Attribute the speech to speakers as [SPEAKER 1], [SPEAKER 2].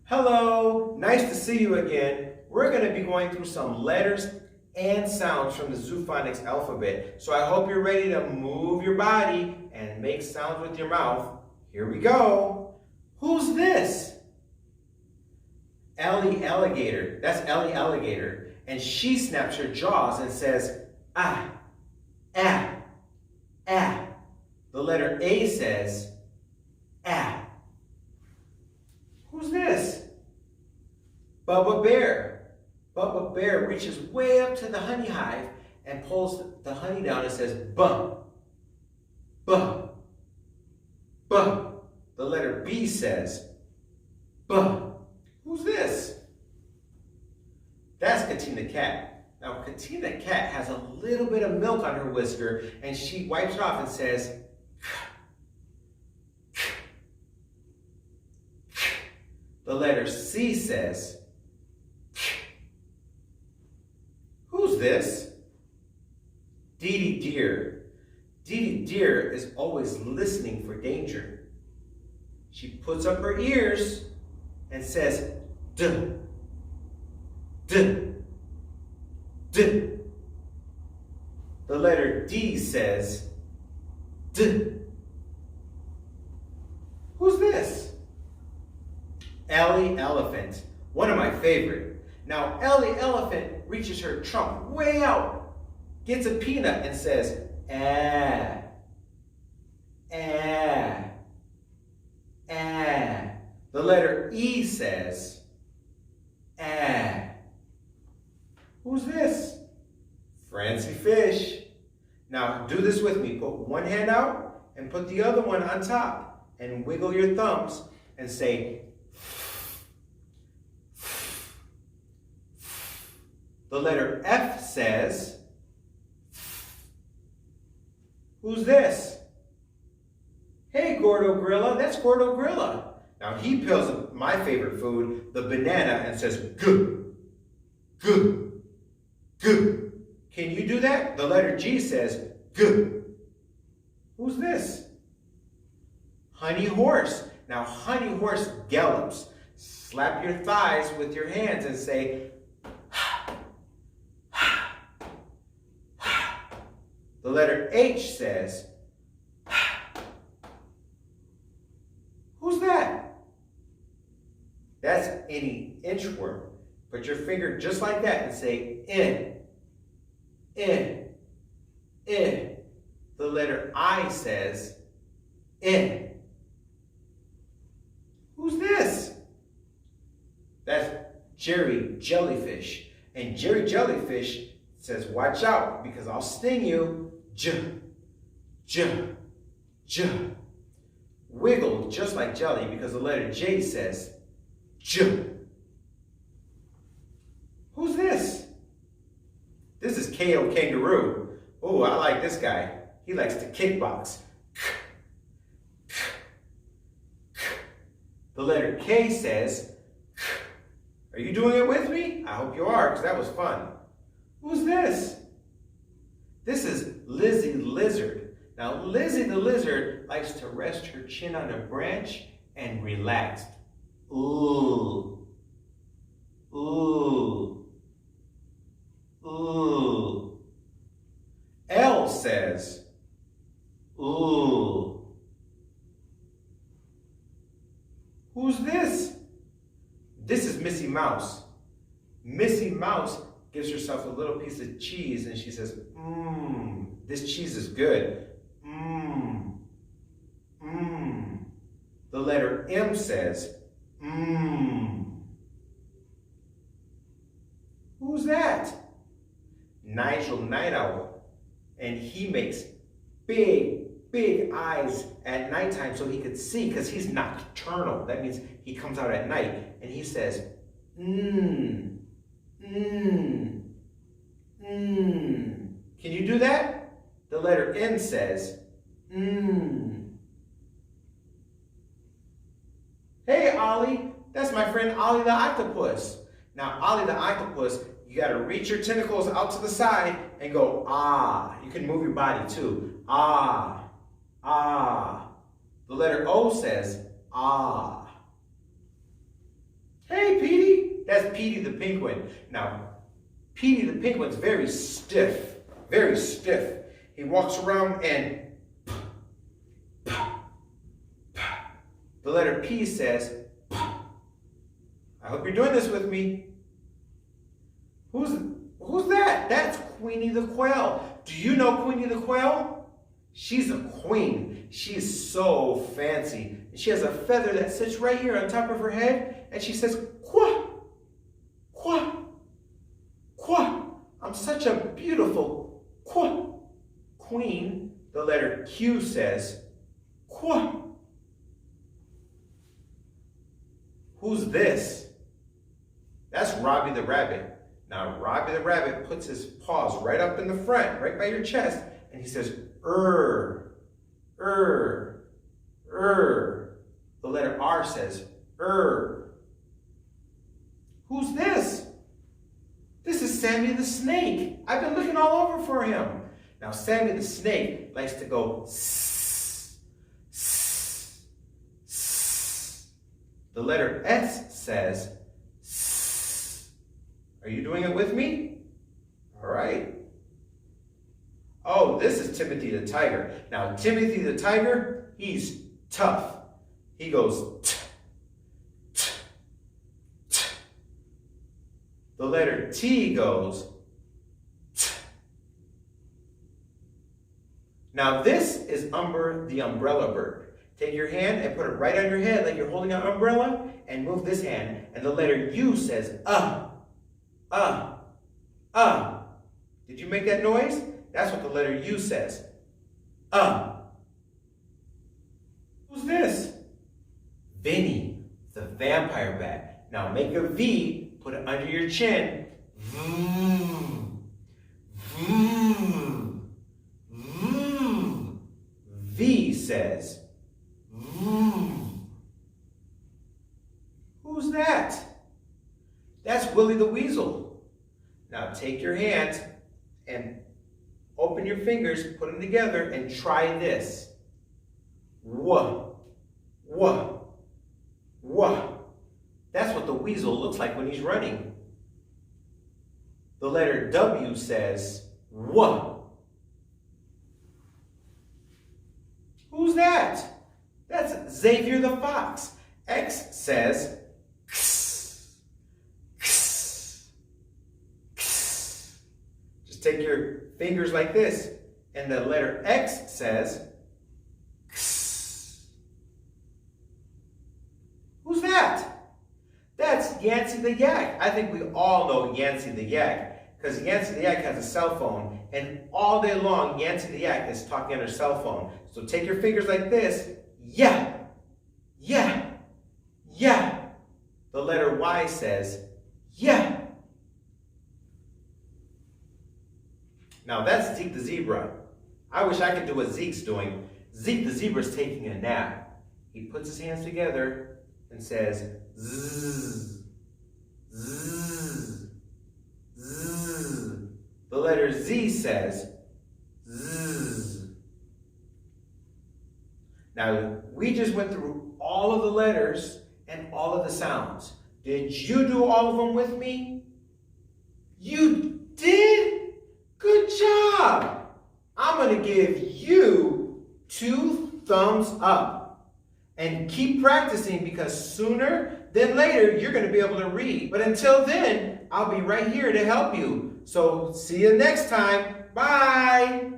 [SPEAKER 1] Hello, nice to see you again. We're going to be going through some letters and sounds from the zoo-phonics alphabet. So I hope you're ready to move your body and make sounds with your mouth. Here we go. Who's this? Ellie Alligator. That's Ellie Alligator. And she snaps her jaws and says, ah, ah, ah. The letter A says, ah. Who's this? Bubba Bear. Bubba Bear reaches way up to the honey hive and pulls the honey down and says, buh, buh, buh. The letter B says, buh. Who's this? That's Katina Cat. Now, Katina Cat has a little bit of milk on her whisker, and she wipes it off and says, the letter C says, who's this? Dee Dee Deer. Dee Dee Deer is always listening for danger. She puts up her ears and says, duh, duh, duh. The letter D says, duh. Who's this? Ellie Elephant, one of my favorite. Now, Ellie Elephant reaches her trunk way out, gets a peanut and says, ah, ah, ah. The letter E says, ah. Who's this? Francie Fish. Now, do this with me. Put one hand out and put the other one on top and wiggle your thumbs and say, the letter F says, who's this? Hey, Gordo Gorilla, that's Gordo Gorilla. Now he peels my favorite food, the banana, and says, goo, goo, goo. Can you do that? The letter G says, goo. Who's this? Honey Horse. Now Honey Horse gallops. Slap your thighs with your hands and say, the letter H says, who's that? That's any inchworm. Put your finger just like that and say, in, in, in. The letter I says, in. Who's this? That's Jerry Jellyfish. And Jerry Jellyfish says, watch out because I'll sting you. J, j, j. Wiggle just like jelly because the letter J says, j. Who's this? This is KO Kangaroo. Oh, I like this guy. He likes to kickbox. The letter K says, are you doing it with me? I hope you are, because that was fun. Who's this? This is Lizzie the Lizard. Now, Lizzie the Lizard likes to rest her chin on a branch and relax. Ooh, ooh, ooh. L says, ooh. Who's this? This is Missy Mouse. Missy Mouse gives herself a little piece of cheese and she says, mmm, this cheese is good. Mmm, mmm. The letter M says, mmm. Who's that? Nigel Night Owl. And he makes big, big eyes at nighttime so he could see because he's nocturnal. That means he comes out at night and he says, mmm, mmm, mmm. Can you do that? The letter N says, mmm. Hey, Ollie, that's my friend Ollie the Octopus. Now, Ollie the Octopus, you gotta reach your tentacles out to the side and go, ah. You can move your body too. Ah, ah. The letter O says, ah. That's Petey the penguin. Now, Petey the penguin's very stiff, very stiff. He walks around and the letter P says, I hope you're doing this with me. Who's that? That's Queenie the quail. Do you know Queenie the quail? She's a queen. She is so fancy. She has a feather that sits right here on top of her head, and she says, quah, quah, quah. I'm such a beautiful queen. The letter Q says, quah. Who's this? That's Robbie the rabbit. Now, Robbie the rabbit puts his paws right up in the front, right by your chest, and he says, The letter R says, Who's this? This is Sammy the snake. I've been looking all over for him. Now, Sammy the snake likes to go sss, sss, sss. The letter S says, sss. Are you doing it with me? All right. Oh, this is Timothy the tiger. Now, Timothy the tiger, he's tough. He goes t, t, t. The letter T goes t. Now, this is Umber the umbrella bird. Take your hand and put it right on your head like you're holding an umbrella, and move this hand, and the letter U says Did you make that noise? That's what the letter U says. Who's this? Vinny, the vampire bat. Now make a V, put it under your chin. V says, Who's that? That's Willie the Weasel. Now take your hands and open your fingers, put them together, and try this. Wah, wah, wah. That's what the weasel looks like when he's running. The letter W says, wah. Who's that? That's Xavier the fox. X says, X, X, X. Just take your fingers like this, and the letter X says, X. Who's that? That's Yancey the yak. I think we all know Yancey the yak, because Yancey the yak has a cell phone, and all day long, Yancey the yak is talking on her cell phone. So take your fingers like this, yeah, yeah, yeah. The letter Y says, yeah. Now that's Zeke the zebra. I wish I could do what Zeke's doing. Zeke the zebra's taking a nap. He puts his hands together and says, zzz, zzz, zzz. The letter Z says, zzz. Now, we just went through all of the letters and all of the sounds. Did you do all of them with me? You did? Good job! I'm going to give you 2 thumbs up. And keep practicing, because sooner than later, you're going to be able to read. But until then, I'll be right here to help you. So see you next time. Bye!